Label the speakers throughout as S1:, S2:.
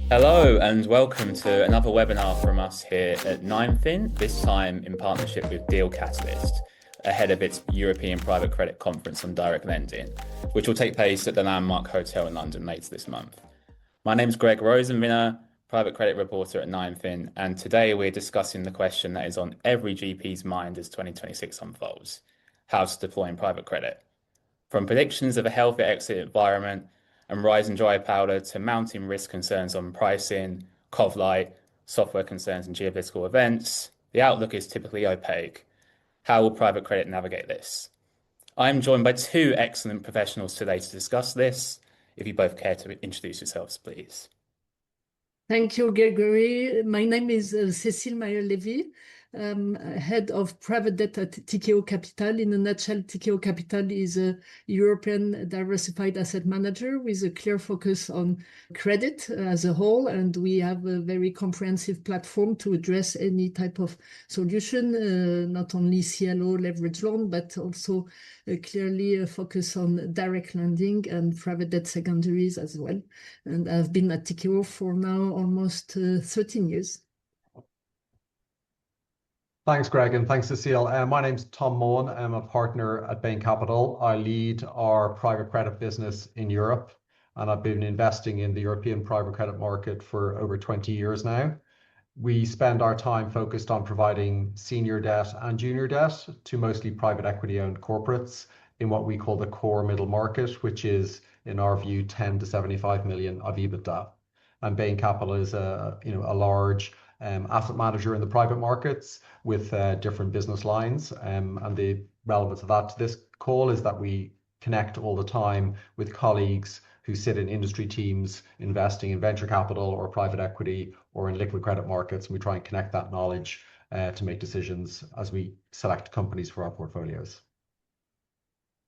S1: Hello and welcome to another webinar from us here at Ninefin, this time in partnership with Deal Catalyst, ahead of its European Private Credit Conference on Direct Lending, which will take place at the Landmark Hotel in London later this month. My name is Greg Rosenwinner, private credit reporter at Ninefin, and today we're discussing the question that is on every GP's mind as 2026 unfolds: how to deploy in private credit. From predictions of a healthy exit environment and rising dry powder to mounting risk concerns on pricing, COV-lite, software concerns and geopolitical events, the outlook is typically opaque. How will private credit navigate this? I'm joined by two excellent professionals today to discuss this. If you both care to introduce yourselves, please.
S2: Thank you, Gregory. My name is Cécile Mayer-Lévy, head of private debt at Tikehau Capital. In a nutshell, Tikehau Capital is a European diversified asset manager with a clear focus on credit as a whole, and we have a very comprehensive platform to address any type of solution, not only CLO leverage loan, but also clearly a focus on direct lending and private debt secondaries as well. And I've been at Tikehau for now almost 13 years.
S3: Thanks, Greg, and thanks, Cecile. My name's Tom Mohan. I'm a partner at Bain Capital. I lead our private credit business in Europe, and I've been investing in the European private credit market for over 20 years now. We spend our time focused on providing senior debt and junior debt to mostly private equity-owned corporates in what we call the core middle market, which is, in our view, 10 to 75 million of EBITDA. And Bain Capital is a large asset manager in the private markets with different business lines. And the relevance of that to this call is that we connect all the time with colleagues who sit in industry teams investing in venture capital or private equity or in liquid credit markets. And we try and connect that knowledge to make decisions as we select companies for our portfolios.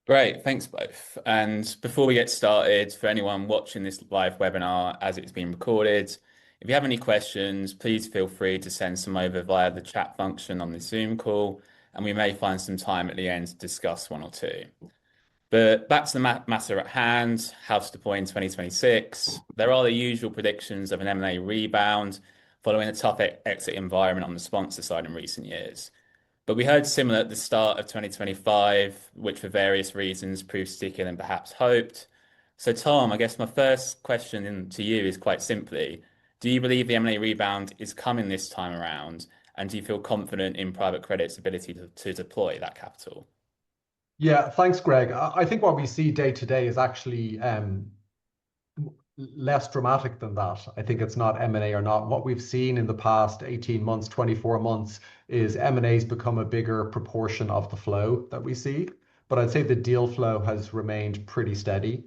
S1: Great, thanks both. And before we get started, for anyone watching this live webinar as it's been recorded, if you have any questions, please feel free to send some over via the chat function on the Zoom call, and we may find some time at the end to discuss one or two. But back to the matter at hand, how to deploy in 2026. There are the usual predictions of an M&A rebound following a tough exit environment on the sponsor side in recent years. But we heard similar at the start of 2025, which for various reasons proved stickier than perhaps hoped. So Tom, I guess my first question to you is quite simply, do you believe the M&A rebound is coming this time around? And do you feel confident in private credit's ability to deploy that capital?
S3: Yeah, thanks, Greg. I think what we see day to day is actually less dramatic than that. I think it's not M&A or not. What we've seen in the past 18 months, 24 months is M&A's become a bigger proportion of the flow that we see. But I'd say the deal flow has remained pretty steady.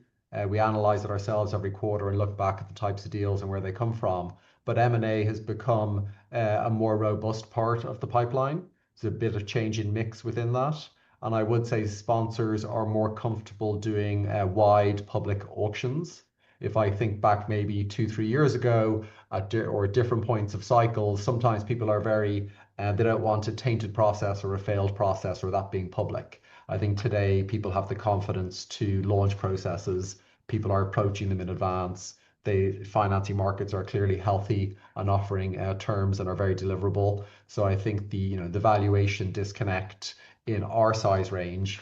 S3: We analyze it ourselves every quarter and look back at the types of deals and where they come from. But M&A has become a more robust part of the pipeline. There's a bit of change in mix within that. And I would say sponsors are more comfortable doing wide public auctions. If I think back maybe 2-3 years ago or at different points of cycles, sometimes people are they don't want a tainted process or a failed process or that being public. I think today people have the confidence to launch processes. People are approaching them in advance. The financing markets are clearly healthy and offering terms and are very deliverable. So I think the valuation disconnect in our size range,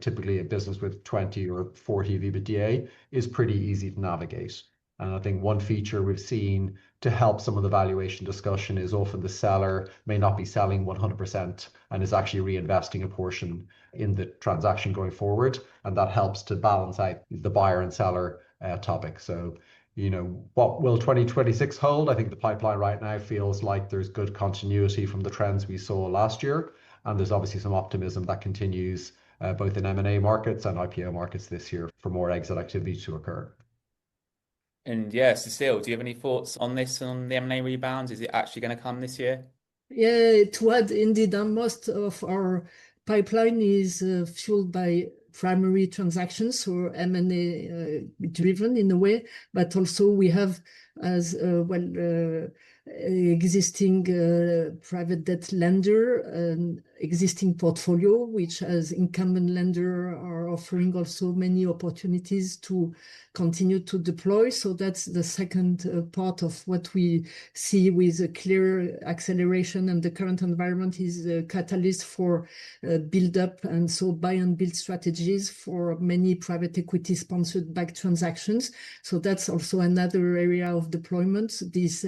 S3: typically a business with 20 or 40 of EBITDA, is pretty easy to navigate. And I think one feature we've seen to help some of the valuation discussion is often the seller may not be selling 100% and is actually reinvesting a portion in the transaction going forward. And that helps to balance out the buyer and seller topic. So, what will 2026 hold? I think the pipeline right now feels like there's good continuity from the trends we saw last year. And there's obviously some optimism that continues both in M&A markets and IPO markets this year for more exit activity to occur.
S1: And yeah, Cecile, do you have any thoughts on this, on the M&A rebound? Is it actually going to come this year?
S2: Yeah, to add, indeed, most of our pipeline is fueled by primary transactions or M&A driven in a way, but also we have as existing private debt lender, an existing portfolio, which as incumbent lender are offering also many opportunities to continue to deploy. So that's the second part of what we see with a clear acceleration, and the current environment is a catalyst for build up and so buy and build strategies for many private equity sponsored backed transactions. So that's also another area of deployment. This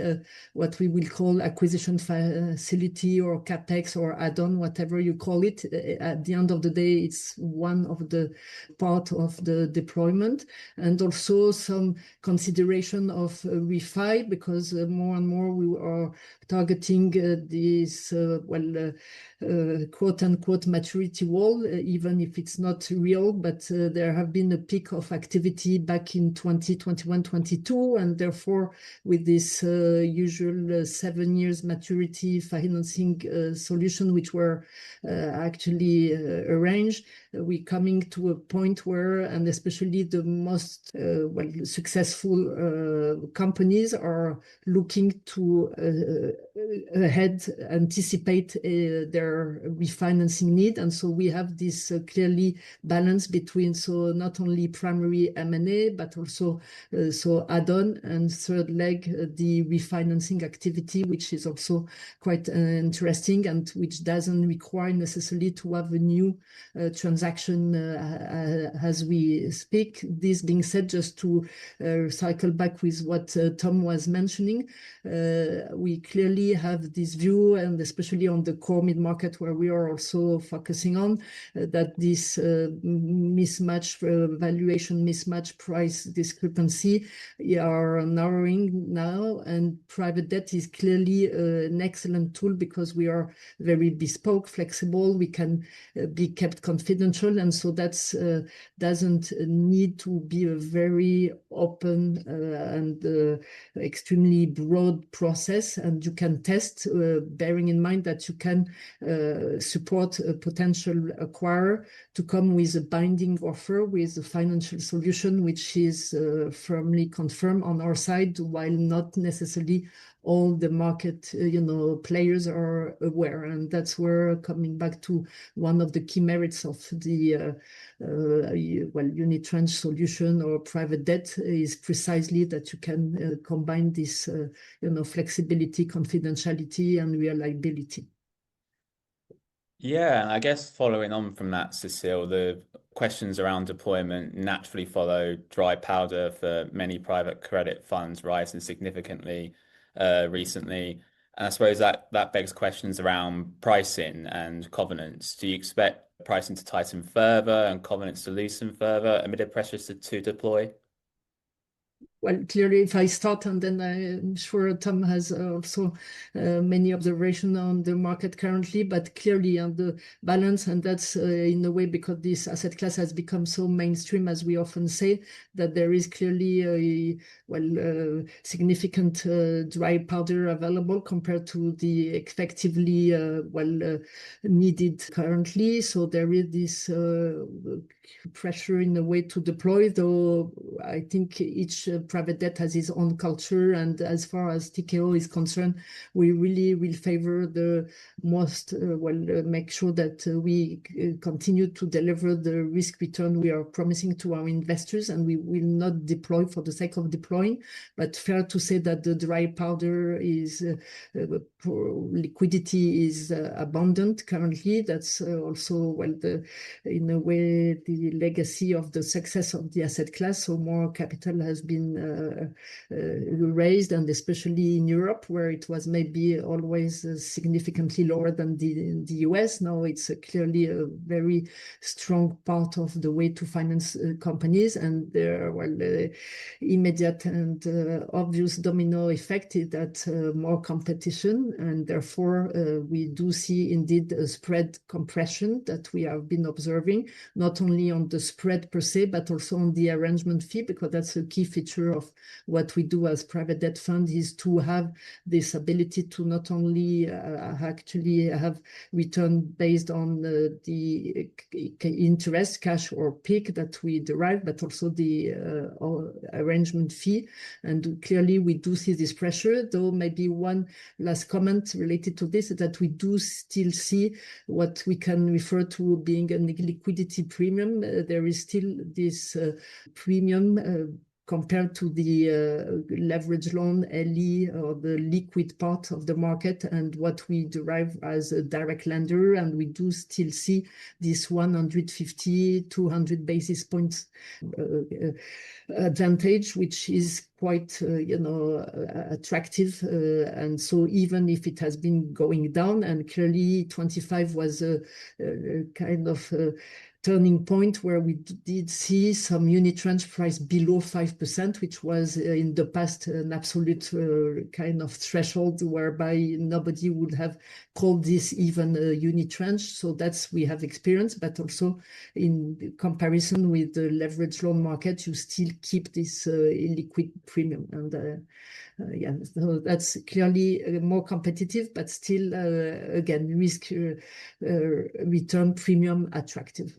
S2: what we will call acquisition facility or capex or add-on, whatever you call it. At the end of the day, it's one of the part of the deployment, and also some consideration of refi, because more and more we are targeting this quote unquote maturity wall, even if it's not real, but there have been a peak of activity back in 2021, 22, and therefore with this usual 7 years maturity financing solution, which were actually arranged, we're coming to a point where, and especially the most successful companies are looking to anticipate their refinancing need. And so we have this clearly balance between, so not only primary M&A, but also so add-on, and third leg, the refinancing activity, which is also quite interesting, and which doesn't require necessarily to have a new transaction as we speak. This being said, just to cycle back with what Tom was mentioning, we clearly have this view, and especially on the core mid-market where we are also focusing on, that this mismatch, valuation mismatch, price discrepancy are narrowing now, and private debt is clearly an excellent tool because we are very bespoke, flexible, we can be kept confidential, and so that's doesn't need to be a very open and extremely broad process, and you can test, bearing in mind that you can support a potential acquirer to come with a binding offer with a financial solution which is firmly confirmed on our side, while not necessarily all the market players are aware. And that's where, coming back to one of the key merits of the unitranche solution or private debt, is precisely that you can combine this flexibility, confidentiality, and reliability.
S1: Yeah, I guess following on from that, Cécile, the questions around deployment naturally follow dry powder for many private credit funds rising significantly recently. And I suppose that begs questions around pricing and covenants. Do you expect pricing to tighten further and covenants to loosen further amid the pressures to deploy?
S2: Well, clearly, if I start, and then I'm sure Tom has also many observations on the market currently, but clearly on the balance, and that's in a way because this asset class has become so mainstream, as we often say, that there is clearly significant dry powder available compared to the effectively needed currently. So there is this pressure in a way to deploy, though I think each private debt has its own culture, and as far as Tikehau is concerned, we really will favor the most make sure that we continue to deliver the risk return we are promising to our investors, and we will not deploy for the sake of deploying. But fair to say that the dry powder is liquidity is abundant currently. That's also in a way the legacy of the success of the asset class. So more capital has been raised, and especially in Europe, where it was maybe always significantly lower than the US. Now it's clearly a very strong part of the way to finance companies, and there immediate and obvious domino effect is that more competition, and therefore we do see indeed a spread compression that we have been observing, not only on the spread per se, but also on the arrangement fee, liquidity, because that's a key feature of what we do as private debt fund, is to have this ability to not only actually have return based on the interest, cash or PIK that we derive, but also the arrangement fee. And clearly we do see this pressure, though maybe one last comment related to this is that we do still see what we can refer to being a liquidity premium. There is still this premium compared to the leverage loan, LE, or the liquid part of the market, and what we derive as a direct lender. And we do still see this 150, 200 basis points advantage, which is quite, attractive. And so even if it has been going down, and clearly 25 was a kind of turning point where we did see some unitranche price below 5%, which was in the past an absolute kind of threshold whereby nobody would have called this even a unitranche. So that's we have experienced, but also in comparison with the leverage loan market, you still keep this illiquid premium. And yeah, so that's clearly more competitive, but still, again, risk return premium attractive.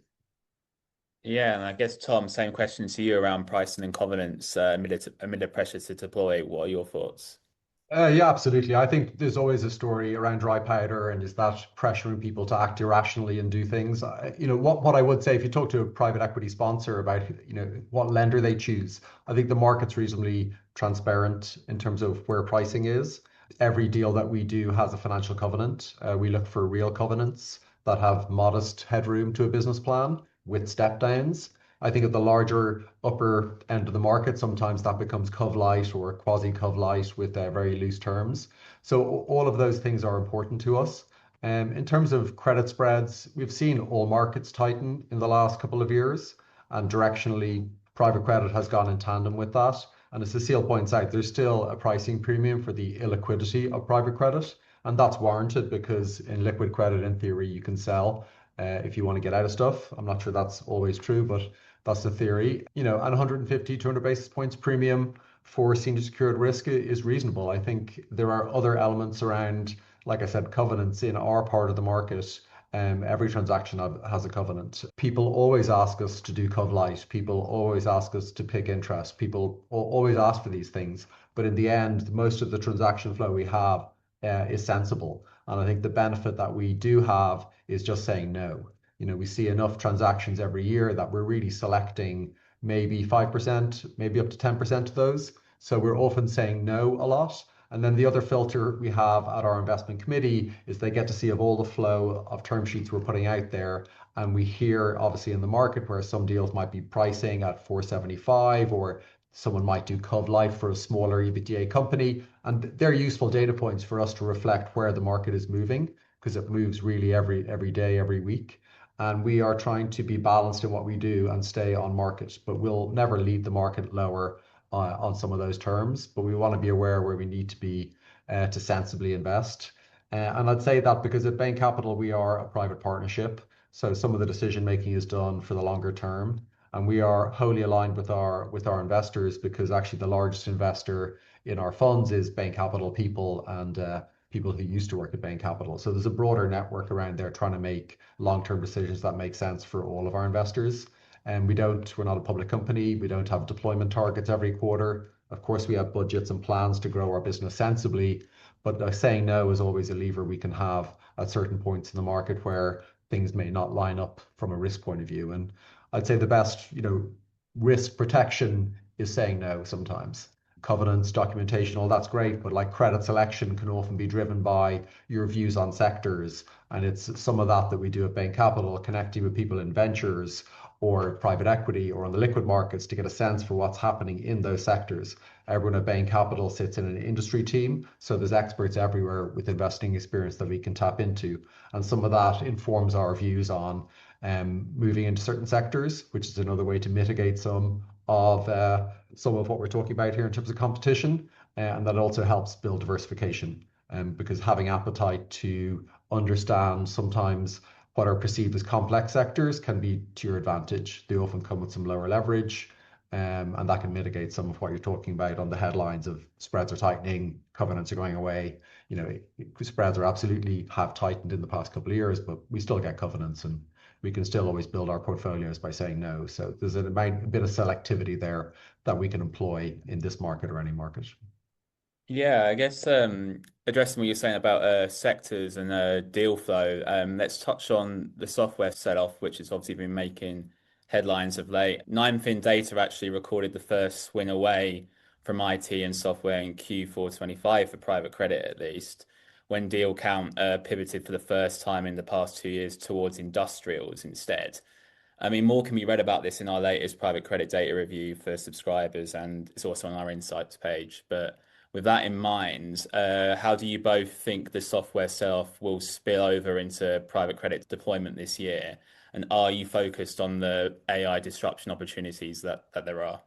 S1: Yeah, and I guess, Tom, same question to you around pricing and covenants amid the pressure to deploy. What are your thoughts?
S3: Yeah, absolutely. I think there's always a story around dry powder, and is that pressuring people to act irrationally and do things? What I would say, if you talk to a private equity sponsor about what lender they choose, I think the market's reasonably transparent in terms of where pricing is. Every deal that we do has a financial covenant. We look for real covenants that have modest headroom to a business plan with step downs. I think at the larger upper end of the market, sometimes that becomes cov light or quasi cov light with very loose terms. So all of those things are important to us. In terms of credit spreads, we've seen all markets tighten in the last couple of years, and directionally private credit has gone in tandem with that. And as Cecile points out, there's still a pricing premium for the illiquidity of private credit, and that's warranted because in liquid credit, in theory, you can sell if you want to get out of stuff. I'm not sure that's always true, but that's the theory. And 150, 200 basis points premium for senior secured risk is reasonable. I think there are other elements around, like I said, covenants in our part of the market. Every transaction has a covenant. People always ask us to do cov light. People always ask us to PIK interest. People always ask for these things. But in the end, most of the transaction flow we have is sensible. And I think the benefit that we do have is just saying no. We see enough transactions every year that we're really selecting maybe 5%, maybe up to 10% of those. So we're often saying no a lot. And then the other filter we have at our investment committee is they get to see of all the flow of term sheets we're putting out there. And we hear obviously in the market where some deals might be pricing at 475, or someone might do cov light for a smaller EBITDA company. And they're useful data points for us to reflect where the market is moving, because it moves really every day, every week. And we are trying to be balanced in what we do and stay on market, but we'll never lead the market lower on some of those terms. But we want to be aware where we need to be to sensibly invest. And I'd say that because at Bain Capital, we are a private partnership. So some of the decision making is done for the longer term. And we are wholly aligned with our investors, because actually the largest investor in our funds is Bain Capital people and people who used to work at Bain Capital. So there's a broader network around there trying to make long-term decisions that make sense for all of our investors. And we're not a public company. We don't have deployment targets every quarter. Of course, we have budgets and plans to grow our business sensibly, but saying no is always a lever we can have at certain points in the market where things may not line up from a risk point of view. And I'd say the best, risk protection is saying no sometimes. Covenants, documentation, all that's great, but like credit selection can often be driven by your views on sectors. And it's some of that we do at Bain Capital, connecting with people in ventures or private equity or on the liquid markets to get a sense for what's happening in those sectors. Everyone at Bain Capital sits in an industry team, so there's experts everywhere with investing experience that we can tap into. And some of that informs our views on moving into certain sectors, which is another way to mitigate some of what we're talking about here in terms of competition. And that also helps build diversification, because having appetite to understand sometimes what are perceived as complex sectors can be to your advantage. They often come with some lower leverage, And that can mitigate some of what you're talking about on the headlines of spreads are tightening, covenants are going away. You know, spreads are absolutely have tightened in the past couple of years, but we still get covenants and we can still always build our portfolios by saying no. So there's a bit of selectivity there that we can employ in this market or any market.
S1: Yeah, I guess addressing what you're saying about sectors and deal flow, let's touch on the software sell-off, which has obviously been making headlines of late. 9fin Data actually recorded the first swing away from IT and software in Q4 25 for private credit, at least, when deal count pivoted for the first time in the past 2 years towards industrials instead. I mean, more can be read about this in our latest private credit data review for subscribers, and it's also on our insights page. But with that in mind, how do you both think the software sell-off will spill over into private credit deployment this year? And are you focused on the AI disruption opportunities that there are?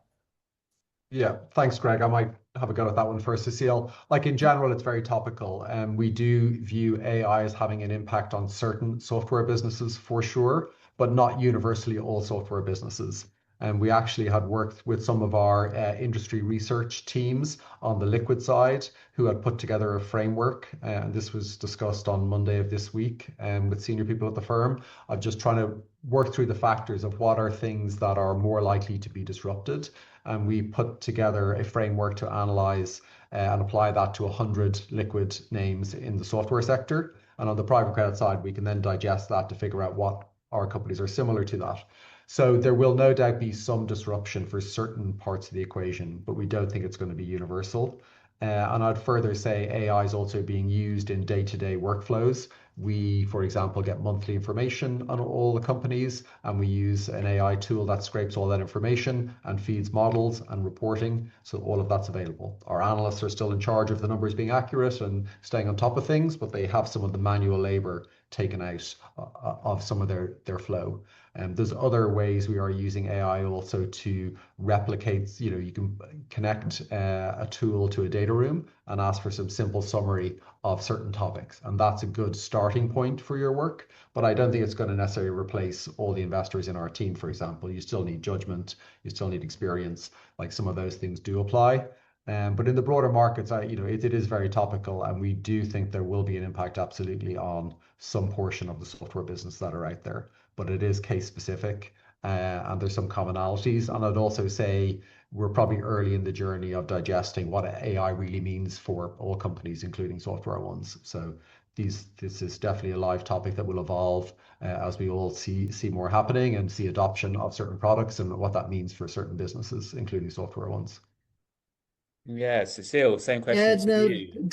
S3: Yeah, thanks, Greg. I might have a go at that one first, Cecile. Like in general, it's very topical. And we do view AI as having an impact on certain software businesses for sure, but not universally all software businesses. And we actually had worked with some of our industry research teams on the liquid side who had put together a framework. And this was discussed on Monday of this week with senior people at the firm of just trying to work through the factors of what are things that are more likely to be disrupted. And we put together a framework to analyze and apply that to 100 liquid names in the software sector. And on the private credit side, we can then digest that to figure out what our companies are similar to that. So there will no doubt be some disruption for certain parts of the equation, but we don't think it's going to be universal. And I'd further say AI is also being used in day-to-day workflows. We, for example, get monthly information on all the companies, and we use an AI tool that scrapes all that information and feeds models and reporting. So all of that's available. Our analysts are still in charge of the numbers being accurate and staying on top of things, but they have some of the manual labor taken out of some of their flow. And there's other ways we are using AI also to replicate, you know, you can connect a tool to a data room and ask for some simple summary of certain topics. And that's a good starting point for your work. But I don't think it's going to necessarily replace all the investors in our team, for example. You still need judgment, you still need experience, like some of those things do apply. But in the broader markets, it is very topical, and we do think there will be an impact absolutely on some portion of the software business that are out there. But it is case specific, and there's some commonalities. And I'd also say we're probably early in the journey of digesting what AI really means for all companies, including software ones. So this is definitely a live topic that will evolve as we all see more happening and see adoption of certain products and what that means for certain businesses, including software ones.
S1: Yeah, Cecile, same
S2: Yeah,
S1: question to
S2: no,
S1: you.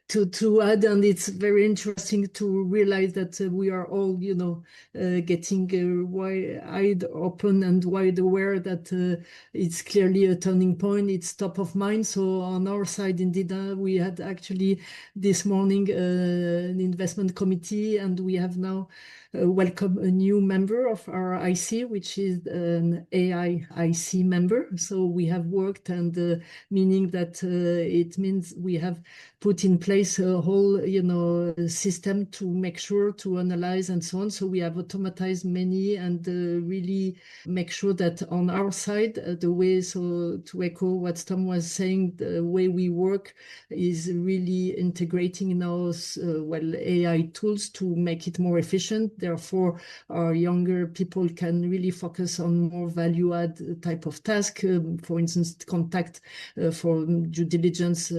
S2: to add, and it's very interesting to realize that we are all, getting wide open and wide aware that it's clearly a turning point. It's top of mind. So on our side, indeed, we had actually this morning an investment committee, and we have now welcome a new member of our IC, which is an AI IC member. So we have worked, and meaning that it means we have put in place a whole, system to make sure to analyze and so on. So we have automatized many and really make sure that on our side, the way, so to echo what Tom was saying, the way we work is really integrating now, AI tools to make it more efficient. Therefore, our younger people can really focus on more value add type of task. For instance, contact for due diligence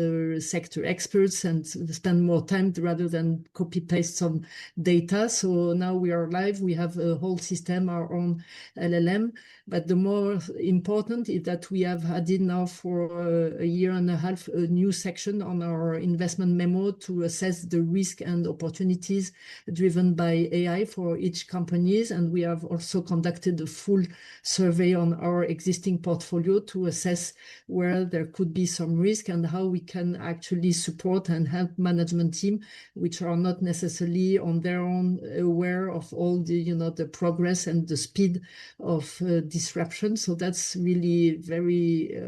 S2: sector experts and spend more time rather than copy paste some data. So now we are live. We have a whole system, our own LLM. But the more important is that we have added now for a year and a half a new section on our investment memo to assess the risk and opportunities driven by AI for each companies. And we have also conducted a full survey on our existing portfolio to assess where there could be some risk and how we can actually support and help management team, which are not necessarily on their own aware of all the, the progress and the speed of disruption. So that's really very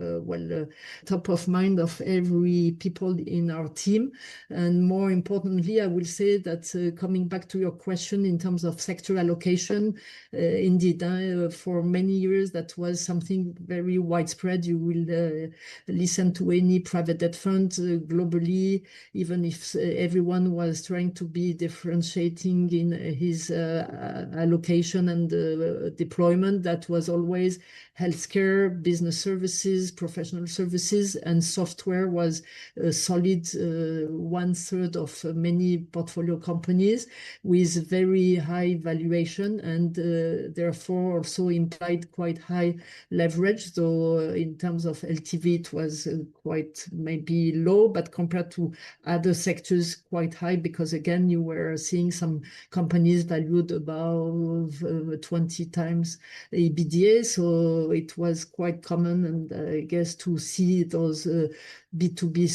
S2: top of mind of every people in our team. And more importantly, I will say that coming back to your question in terms terms of sector allocation. Indeed, for many years, that was something very widespread. You will listen to any private debt fund globally, even if everyone was trying to be differentiating in his allocation and deployment. That was always healthcare, business services, professional services, and software was a solid 1/3 of many portfolio companies with very high valuation and therefore also implied quite high leverage. So in terms of LTV, it was quite maybe low, but compared to other sectors, quite high, because again, you were seeing some companies valued above 20 times EBITDA. So it was quite common, and I guess to see those B2B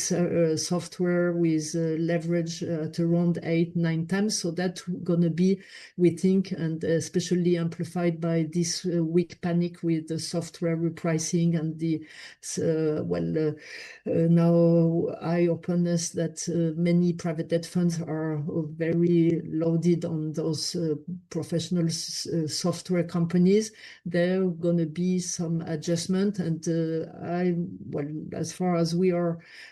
S2: software with leverage at around 8-9 times. So that's going to be, we think, and especially amplified by this weak panic with the software repricing and the, now eye-openness that many private debt funds are very loaded on those professional software companies. There are going to be some adjustment, and as far as we are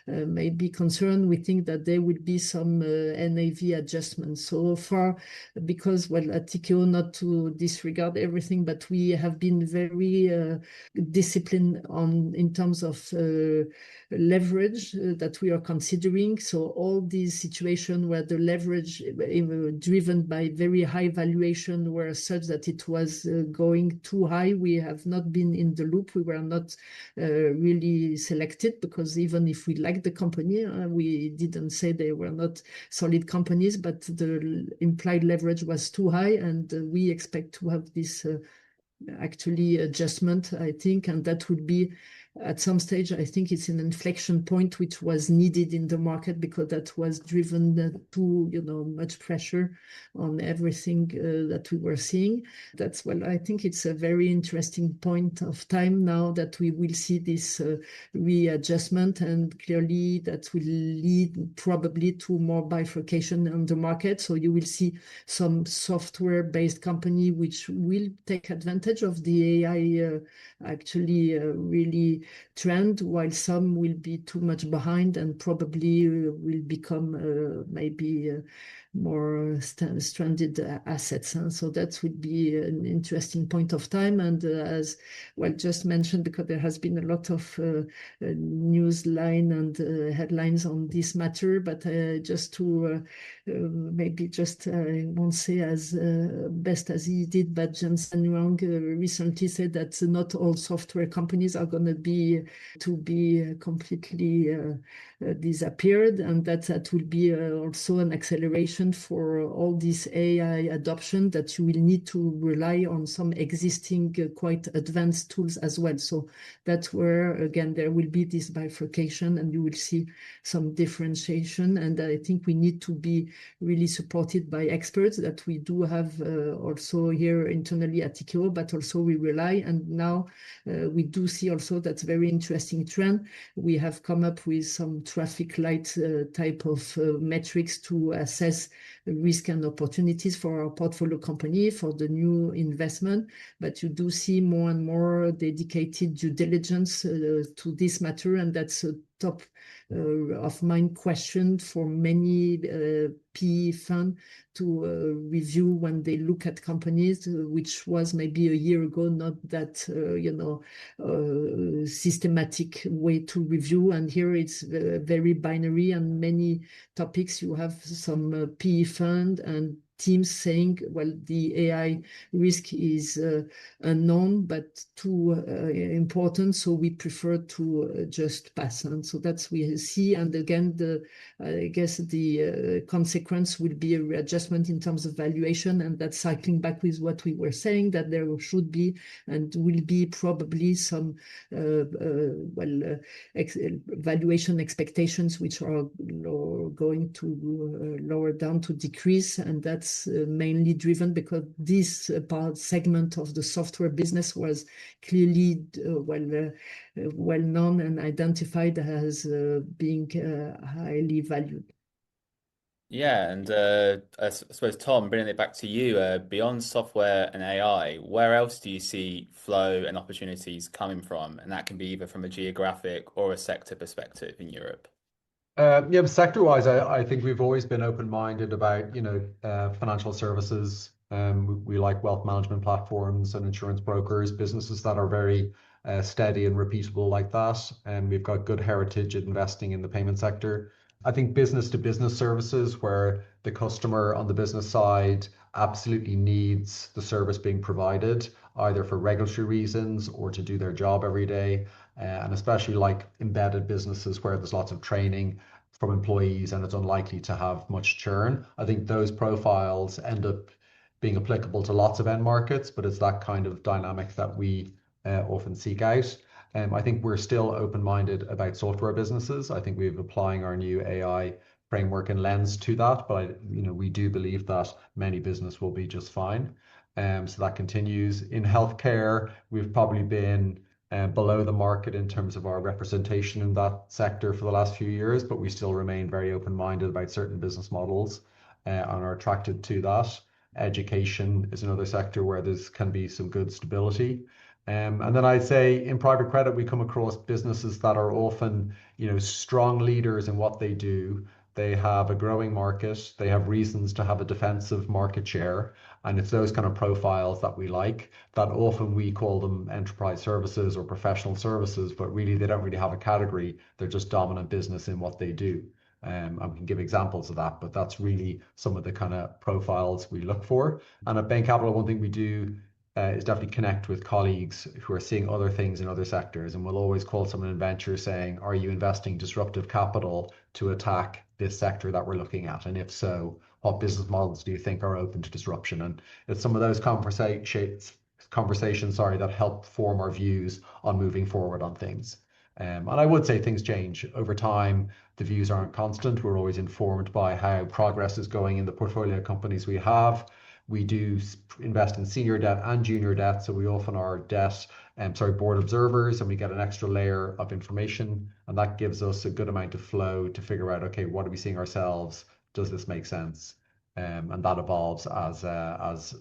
S2: maybe concerned, we think that there will be some NAV adjustments. So far, because at Tikehau, not to disregard everything, but we have been very disciplined in terms of leverage that we are considering. So all these situations where the leverage driven by very high valuation were such that it was going too high, we have not been in the loop. We were not really selected, because even if we liked the company, we didn't say they were not solid companies, but the implied leverage was too high, and we expect to have this actually adjustment, I think, and that would be at some stage. I think it's an inflection point which was needed in the market, because that was driven to much pressure on everything that we were seeing. That's I think it's a very interesting point of time now that we will see this readjustment, and clearly that will lead probably to more bifurcation on the market. So you will see some software-based company which will take advantage of the AI actually really trend, while some will be too much behind and probably will become maybe more stranded assets. So that would be an interesting point of time. And as just mentioned, because there has been a lot of news line and headlines on this matter, but just to maybe just I won't say as best as he did, but Jensen Huang recently said that not all software companies are going to be completely disappeared, and that will be also an acceleration for all this AI adoption, that you will need to rely on some existing quite advanced tools as well. So that's where, again, there will be this bifurcation, and you will see some differentiation. And I think we need to be really supported by experts that we do have also here internally at Tikehau, but also we rely. And now we do see also that's very interesting trend. We have come up with some traffic light type of metrics to assess risk and opportunities for our portfolio company for the new investment. But you do see more and more dedicated due diligence to this matter, and that's a top of mind question for many PE fund to review when they look at companies, which was maybe a year ago not that systematic way to review. And here it's very binary, and many topics you have some PE fund and teams saying, well, the AI risk is unknown, but too important, so we prefer to just pass. And so that's we see. And again, I guess the consequence will be a readjustment in terms of valuation, and that's cycling back with what we were saying, that there should be and will be probably some valuation expectations which are going to lower down to decrease, and that's mainly driven because this segment of the software business was clearly well known and identified as being highly valued.
S1: Yeah, and I suppose Tom, bringing it back to you, beyond software and AI, where else do you see flow and opportunities coming from? And that can be either from a geographic or a sector perspective in Europe.
S3: Yeah, sector-wise, I think we've always been open-minded about, financial services. We like wealth management platforms and insurance brokers, businesses that are very steady and repeatable like that. And we've got good heritage in investing in the payment sector. I think business to business services, where the customer on the business side absolutely needs the service being provided, either for regulatory reasons or to do their job every day. And especially like embedded businesses where there's lots of training from employees and it's unlikely to have much churn. I think those profiles end up being applicable to lots of end markets, but it's that kind of dynamic that we often seek out. I think we're still open-minded about software businesses. I think we're applying our new AI framework and lens to that, but we do believe that many business will be just fine. So that continues. In healthcare, we've probably been below the market in terms of our representation in that sector for the last few years, but we still remain very open-minded about certain business models and are attracted to that. Education is another sector where there's can be some good stability. And then I'd say in private credit, we come across businesses that are often, strong leaders in what they do. They have a growing market. They have reasons to have a defensive market share. And it's those kind of profiles that we like, that often we call them enterprise services or professional services, but really they don't really have a category. They're just dominant business in what they do. I can give examples of that, but that's really some of the kind of profiles we look for. And at Bain Capital, one thing we do is definitely connect with colleagues who are seeing other things in other sectors. And we'll always call someone in venture saying, are you investing disruptive capital to attack this sector that we're looking at? And if so, what business models do you think are open to disruption? And it's some of those conversations, sorry, that help form our views on moving forward on things. And I would say things change over time. The views aren't constant. We're always informed by how progress is going in the portfolio companies we have. We do invest in senior debt and junior debt, so we often are board observers, and we get an extra layer of information, and that gives us a good amount of flow to figure out, okay, what are we seeing ourselves? Does this make sense? And that evolves as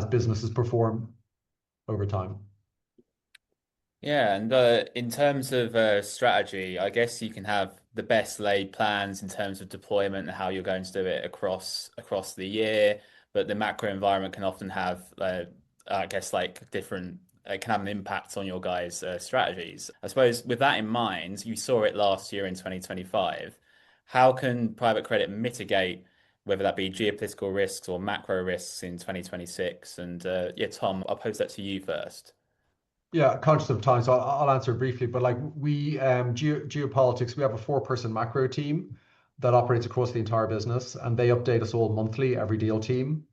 S3: businesses perform over time.
S1: Yeah, and in terms of strategy, I guess you can have the best laid plans in terms of deployment and how you're going to do it across the year, but the macro environment can often have, I guess, like different. It can have an impact on your guys' strategies. I suppose with that in mind, you saw it last year in 2025. How can private credit mitigate, whether that be geopolitical risks or macro risks in 2026? And yeah, Tom, I'll pose that to you first.
S3: Yeah, conscious of time, so I'll answer briefly. But like geopolitics, we have a four-person macro team that operates across the entire business, and they update us all monthly, every deal team,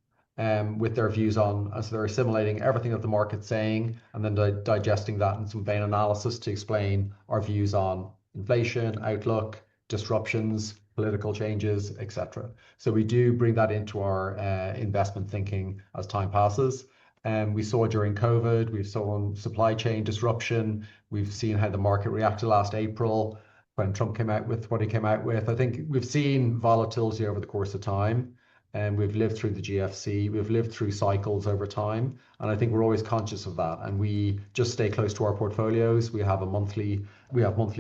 S3: with their views on. So they're assimilating everything that the market's saying, and then digesting that in some Bain analysis to explain our views on inflation, outlook, disruptions, political changes, etc. So we do bring that into our investment thinking as time passes. We saw during COVID, we saw supply chain disruption. We've seen how the market reacted last April when Trump came out with what he came out with. I think we've seen volatility over the course of time, and we've lived through the GFC. We've lived through cycles over time, and I think we're always conscious of that. And we just stay close to our portfolios. We have monthly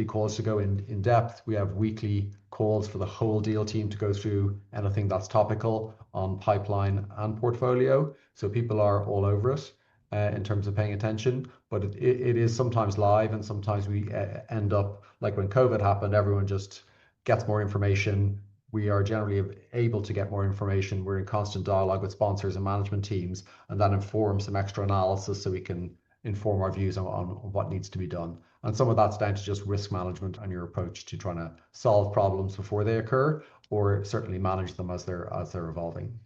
S3: calls to go in depth. We have weekly calls for the whole deal team to go through anything that's topical on pipeline and portfolio. So people are all over it in terms of paying attention, but it is sometimes live, and sometimes we end up like when COVID happened, everyone just gets more information. We are generally able to get more information. We're in constant dialogue with sponsors and management teams, and that informs some extra analysis so we can inform our views on what needs to be done. And some of that's down to just risk management and your approach to trying to solve problems before they occur, or certainly manage them as they're evolving.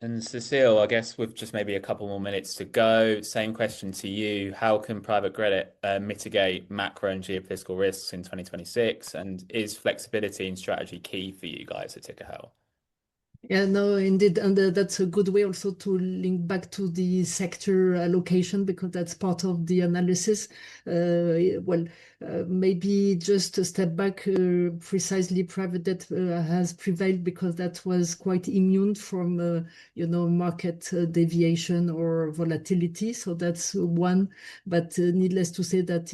S1: And Cecile, I guess with just maybe a couple more minutes to go, same question to you. How can private credit mitigate macro and geopolitical risks in 2026? And is flexibility and strategy key for you guys at Tikehau?
S2: Yeah, no, indeed. And that's a good way also to link back to the sector allocation, because that's part of the analysis. Maybe just a step back, precisely private debt has prevailed because that was quite immune from, market deviation or volatility. So that's one. But needless to say that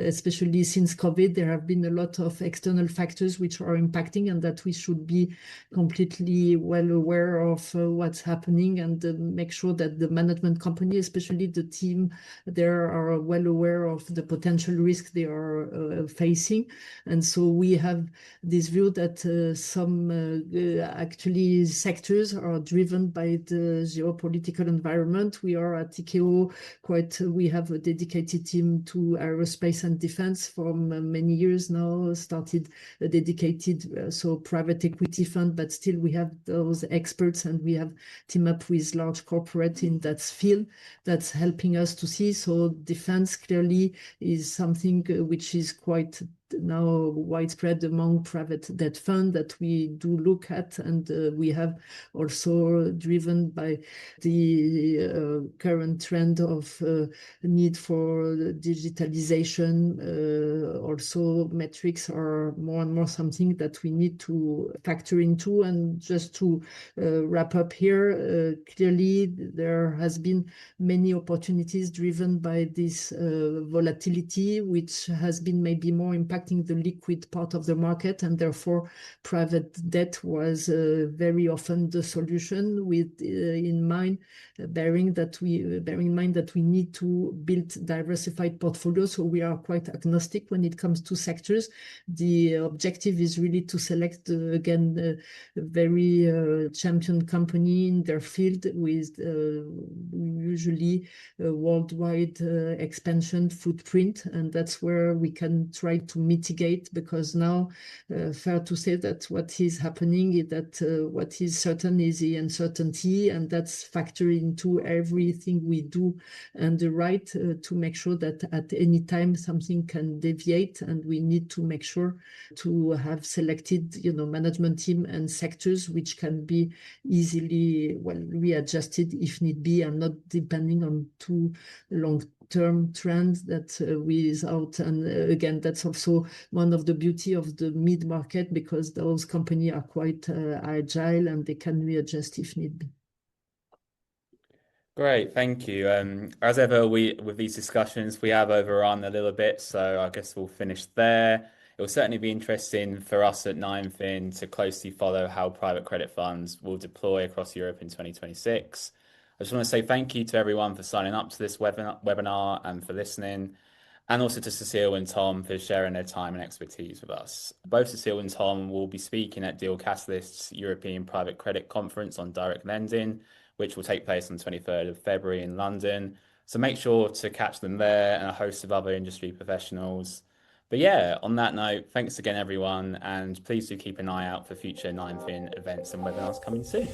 S2: especially since COVID, there have been a lot of external factors which are impacting, and that we should be completely well aware of what's happening, and make sure that the management company, especially the team there, are well aware of the potential risks they are facing. And so we have this view that some actually sectors are driven by the geopolitical environment. We are at TKO we have a dedicated team to aerospace and defense from many years now, started a dedicated private equity fund, but still we have those experts, and we have teamed up with large corporate in that field that's helping us to see. So defense clearly is something which is quite now widespread among private debt funds that we do look at, and we have also, driven by the current trend of need for digitalization, also metrics are more and more something that we need to factor into. And just to wrap up here, clearly there has been many opportunities driven by this volatility, which has been maybe more impacting the liquid part of the market, and therefore private debt was very often the solution, with bearing in mind that we need to build diversified portfolios. So we are quite agnostic when it comes to sectors. The objective is really to select again a very champion company in their field, with usually a worldwide expansion footprint, and that's where we can try to mitigate, because now fair to say that what is happening is that what is certain is the uncertainty, and that's factored into everything we do, and the right to make sure that at any time something can deviate, and we need to make sure to have selected management team and sectors which can be easily readjusted if need be, and not depending on too long-term trends that without. And again, that's also one of the beauty of the mid-market, because those companies are quite agile and they can readjust if need be.
S1: Great, thank you. As ever, with these discussions, we have overrun a little bit, so I guess we'll finish there. It will certainly be interesting for us at 9Fin to closely follow how private credit funds will deploy across Europe in 2026. I just want to say thank you to everyone for signing up to this webinar and for listening, and also to Cecile and Tom for sharing their time and expertise with us. Both Cecile and Tom will be speaking at Deal Catalyst's European Private Credit Conference on direct lending, which will take place on the 23rd of February in London. So make sure to catch them there, and a host of other industry professionals. But yeah, on that note, thanks again, everyone, and please do keep an eye out for future 9Fin events and webinars coming soon.